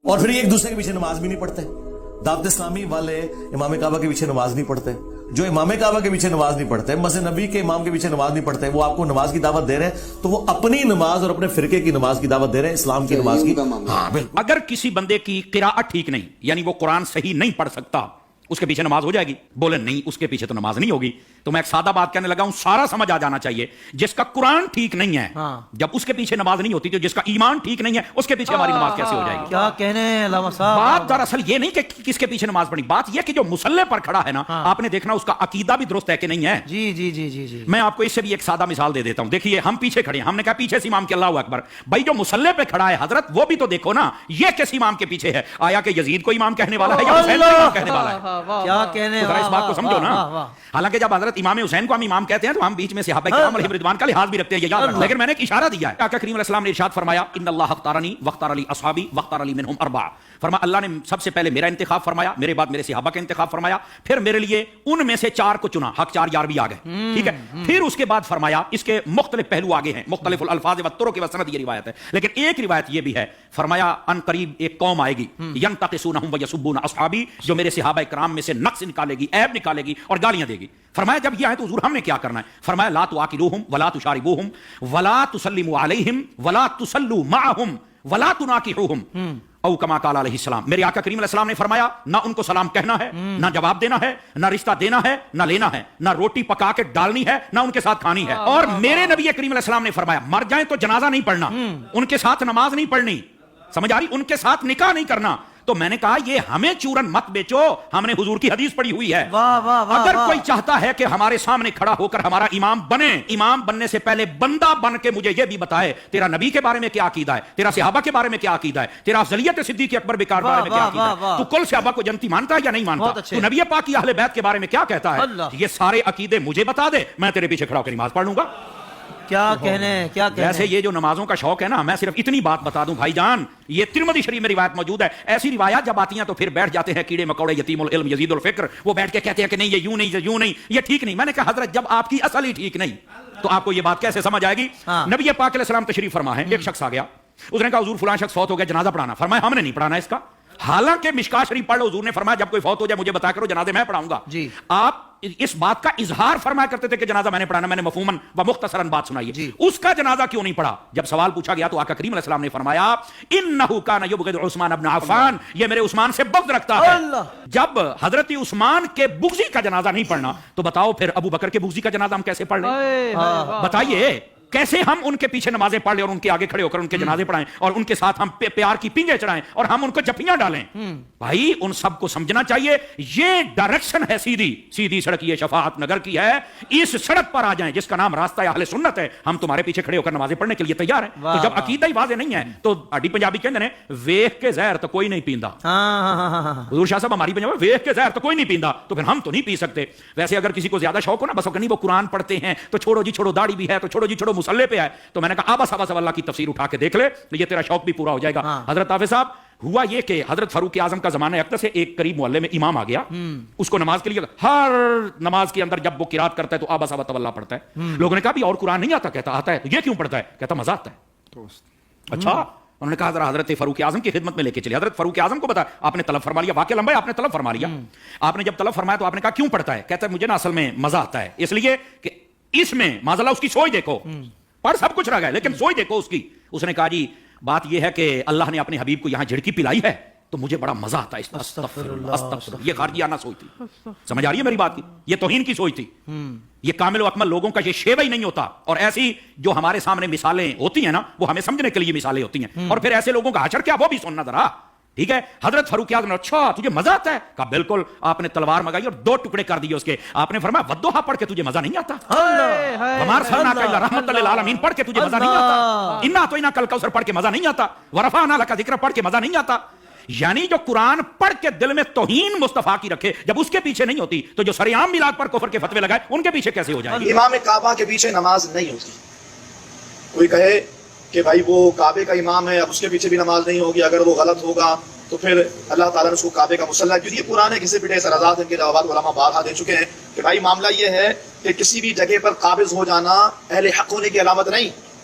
اور پھر یہ ایک دوسرے کے پیچھے نماز بھی نہیں پڑھتے. دعوت اسلامی والے امام کعبہ کے پیچھے نماز نہیں پڑھتے. جو امام کعبہ کے پیچھے نماز نہیں پڑھتے, مسجد نبی کے امام کے پیچھے نماز نہیں پڑھتے, وہ آپ کو نماز کی دعوت دے رہے ہیں تو وہ اپنی نماز اور اپنے فرقے کی نماز کی دعوت دے رہے ہیں, اسلام کی نماز کی. ہاں بالکل. اگر کسی بندے کی قراءت ٹھیک نہیں, یعنی وہ قرآن صحیح نہیں پڑھ سکتا, اس کے پیچھے نماز ہو جائے گی؟ بولے نہیں, اس کے پیچھے تو نماز نہیں ہوگی. تو میں ایک سادہ بات کہنے لگا ہوں, سارا سمجھ آ جانا چاہیے. جس کا قرآن ٹھیک نہیں ہے, جب اس کے پیچھے نماز نہیں ہوتی, تو جس کا ایمان ٹھیک نہیں ہے اس کے پیچھے ہماری نماز کیسے ہو جائے گی؟ کیا کہنے ہیں علامہ صاحب. بات دراصل یہ نہیں کہ کس کے پیچھے نماز پڑھنی, بات یہ کہ جو مصلی پر کھڑا ہے نا, آپ نے دیکھنا اس کا عقیدہ بھی درست ہے کہ نہیں ہے. جی جی جی جی جی. میں آپ کو اس سے بھی ایک سادہ مثال دے دیتا ہوں. دیکھیے ہم پیچھے کھڑے ہیں, ہم نے کہا پیچھے سے امام کے اللہ اکبر. بھائی جو مصلی پہ کھڑا ہے حضرت, وہ بھی تو دیکھو نا, یہ کس امام کے پیچھے ہے؟ آیا کہ یزید کو امام کہنے والا ہے یا حسین کو امام کہنے والا ہے؟ کیا کہنے, ذرا اس بات کو سمجھو نا. حالانکہ جب حضرت امام حسین کو ہم امام کہتے ہیں تو ہم بیچ میں صحابہ کرام علیہم رضوان کا لحاظ بھی رکھتے ہیں, یہ یاد رکھنا. لیکن میں نے ایک اشارہ دیا ہے. آقا کریم علیہ السلام نے ارشاد فرمایا, ان اللہ اختارنی واختار علی اصحابی واختار علی منہم اربعہ. فرمایا اللہ نے سب سے پہلے میرا انتخاب فرمایا, میرے بعد میرے صحابہ کا انتخاب فرمایا, پھر میرے لیے ان میں سے 4 کو چنا. حق 4 یار بھی آ گئے, ٹھیک ہے. پھر اس کے بعد فرمایا, اس کے مختلف پہلو آگے ہیں, مختلف الفاظ و طرق و سند, یہ روایت ہے. لیکن ایک روایت یہ بھی ہے, فرمایا ان قریب ایک قوم آئے گی, ینتقصونہم ویسبون اصحابی, جو میرے صحابہ کرام میں سے نقص نکالے گی, عیب نکالے گی اور گالیاں دے گی. فرمایا جب یہ آئے تو حضور ہم نے کیا کرنا ہے؟ فرمایا لا تواکلوہم ولا تشاربوہم ولا تسلموا علیہم ولا تصلوا معہم ولا تناکحوہم او کما قال علیہ السلام. میرے آقا کریم علیہ السلام نے فرمایا, نہ ان کو سلام کہنا ہے, نہ جواب دینا ہے, نہ رشتہ دینا ہے, نہ لینا ہے, نہ روٹی پکا کے ڈالنی ہے, نہ ان کے ساتھ کھانی ہے. اور میرے نبی کریم علیہ السلام نے فرمایا, مر جائیں تو جنازہ نہیں پڑھنا, ان کے ساتھ نماز نہیں پڑھنی, سمجھ آ رہی, ان کے ساتھ نکاح نہیں کرنا. تو میں نے کہا یہ ہمیں چورن مت بیچو, ہم نے حضور کی حدیث پڑھی ہوئی ہے. اگر کوئی چاہتا ہے کہ ہمارے سامنے کھڑا ہو کر ہمارا امام بنے, امام بننے سے پہلے بندہ بن کے مجھے یہ بھی بتائے تیرا نبی کے بارے میں کیا عقیدہ ہے, تیرا صحابہ کے بارے میں کیا عقیدہ ہے, تیرا افضلیت صدیق اکبر بکار بارے میں کیا عقیدہ ہے, تو کل صحابہ کو جنتی مانتا ہے یا نہیں مانتا, تو نبی پاک کی اہل بیت کے بارے میں کیا کہتا ہے, یہ سارے عقیدے مجھے بتا دے, میں تیرے پیچھے کھڑا ہو کے نماز پڑھ لوں گا. کیا کہنے, کیا کہنے. ویسے یہ جو نمازوں کا شوق ہے نا, میں صرف اتنی بات بتا دوں بھائی جان, یہ ترمذی شریف میں روایت موجود ہے. ایسی روایات جب آتی ہیں تو پھر بیٹھ جاتے ہیں کیڑے مکوڑے, یتیم العلم یزید الفکر, وہ بیٹھ کے کہتے ہیں کہ نہیں یہ یوں نہیں, یہ یوں نہیں, یہ ٹھیک نہیں. میں نے کہا حضرت جب آپ کی اصل ہی ٹھیک نہیں تو آپ کو یہ بات کیسے سمجھ آئے گی؟ نبی پاک علیہ السلام تشریف فرما ہے, ایک شخص آ گیا, اس نے کہا حضور فلاں شخص فوت ہو گیا, جنازہ پڑھانا. فرمایا ہم نے نہیں پڑھانا اس کا, حالانکہ مشکات شریف پڑھ لو, حضور نے فرمایا جب کوئی فوت ہو جائے مجھے بتا کرو, جنازے میں پڑھاؤں گا. جی. آپ اس بات کا اظہار فرمایا کرتے تھے کہ جنازہ میں نے پڑھانا, میں نے مفہوماً و مختصراً بات سنائی ہے. جی. اس کا جنازہ کیوں نہیں پڑھا؟ جب سوال پوچھا گیا تو آقا کریم علیہ السلام نے فرمایا انہ کان یبغض عثمان ابن عفان, یہ میرے عثمان سے بغض رکھتا ہے. جب حضرت عثمان کے بغضی کا جنازہ نہیں پڑھنا تو بتاؤ پھر ابو بکر کے بغضی کا جنازہ ہم کیسے پڑھ لیں؟ بتائیے کیسے ہم ان کے پیچھے نمازیں پڑھ لیں اور ان کے آگے کھڑے ہو کر ان کے جنازے پڑھائیں اور ان کے ساتھ ہم پیار کی پنجے چڑھائیں اور ہم ان کو جپیاں ڈالیں؟ بھائی ان سب کو سمجھنا چاہیے, یہ ڈائریکشن ہے سیدھی سڑک, یہ شفاعت نگر کی ہے, اس سڑک پر آ جائیں جس کا نام راستہ اہل سنت ہے, ہم تمہارے پیچھے کھڑے ہو کر نمازیں پڑھنے کے لیے تیار ہیں. تو جب عقیدہ ہی واضح نہیں ہے تو اڈی پنجابی کہتے ہیں ویکھ کے زہر تو کوئی نہیں پیندا. حضور شاہ صاحب ہماری پنجابی ویکھ کے زہر تو کوئی نہیں پیندا, تو پھر ہم تو نہیں پی سکتے. ویسے اگر کسی کو زیادہ شوق ہو نا, بس نہیں وہ قرآن پڑھتے ہیں تو چھوڑو جی چھوڑو, داڑھی بھی ہے تو چھوڑو جی چھوڑو, مصلی پہ ہے, تو میں نے کہا آبا صاحب اللہ کی تفسیر اٹھا کے دیکھ لے, یہ تیرا شوق بھی پورا ہو جائے گا. حضرت حافظ صاحب ہوا یہ کہ حضرت فاروق اعظم کا زمانہ اقدس سے ایک قریب محلے میں امام آ گیا, اس کو نماز کے لیے ہر نماز کے اندر جب وہ قرات کرتا ہے تو آبا صاحب اللہ پڑھتا ہے. لوگوں نے کہا بھی اور قرآن نہیں آتا؟ کہتا آتا ہے. تو یہ کیوں پڑھتا ہے؟ کہتا مزہ آتا ہے. اچھا, انہوں نے کہا ذرا حضرت فاروق اعظم کی خدمت میں لے کے چلے. حضرت فاروق اعظم کو بتا آپ نے طلب فرما لیا, واقعہ لمبا ہے, آپ نے طلب فرما لیا. آپ نے جب طلب فرمایا تو آپ نے کہا کیوں پڑھتا ہے؟ کہتا ہے مجھے نا اصل میں مزہ آتا ہے, اس لیے کہ اس میں معاذ اللہ اس کی سوچ دیکھو, پڑھ سب کچھ رہ گیا لیکن سوچ دیکھو اس کی. اس نے کہا جی بات یہ ہے کہ اللہ نے اپنے حبیب کو یہاں جھڑکی پلائی ہے تو مجھے بڑا مزہ آتا ہے. استغفر اللہ, یہ خارجیانہ سوچ تھی. سمجھ آ رہی ہے میری بات کی؟ یہ توہین کی سوچ تھی. یہ کامل و اکمل لوگوں کا یہ شیوہ ہی نہیں ہوتا. اور ایسی جو ہمارے سامنے مثالیں ہوتی ہیں نا, وہ ہمیں سمجھنے کے لیے مثالیں ہوتی ہیں, اور پھر ایسے لوگوں کا حشر کیا وہ بھی سننا ذرا. ٹھیک ہے, حضرت فاروق اعظم نے اچھا تجھے مزہ آتا ہے؟ کہا بالکل. آپ نے تلوار منگائی اور 2 ٹکڑے کر دیے اس کے. آپ نے فرمایا ودوحا پڑھ کے تجھے مزہ نہیں آتا؟ ہمار سرناک الا رحمت للعالمین پڑھ کے تجھے مزہ نہیں آتا؟ انا تو انا کل کوثر پڑھ کے مزہ نہیں آتا؟ ورفعنا لک ذکر پڑھ کے مزہ نہیں آتا؟ یعنی جو قرآن پڑھ کے دل میں توہین مصطفیٰ کی رکھے, جب اس کے پیچھے نہیں ہوتی تو جو سریعام میلاد پر کفر کے فتوے لگائے ان کے پیچھے کیسے ہو جائے؟ امام کعبہ کے پیچھے نماز نہیں ہوتی. کوئی کہے کہ بھائی وہ کعبے کا امام ہے, اب اس کے پیچھے بھی نماز نہیں ہوگی, اگر وہ غلط ہوگا تو پھر اللہ تعالیٰ نے اس کو کعبے کا مصلی, کیونکہ یہ پرانے کسی پٹے اعتراضات ان کے جوابات علماء بارہا دے چکے ہیں کہ بھائی معاملہ یہ ہے کہ کسی بھی جگہ پر قابض ہو جانا اہل حق ہونے کی علامت نہیں.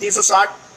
360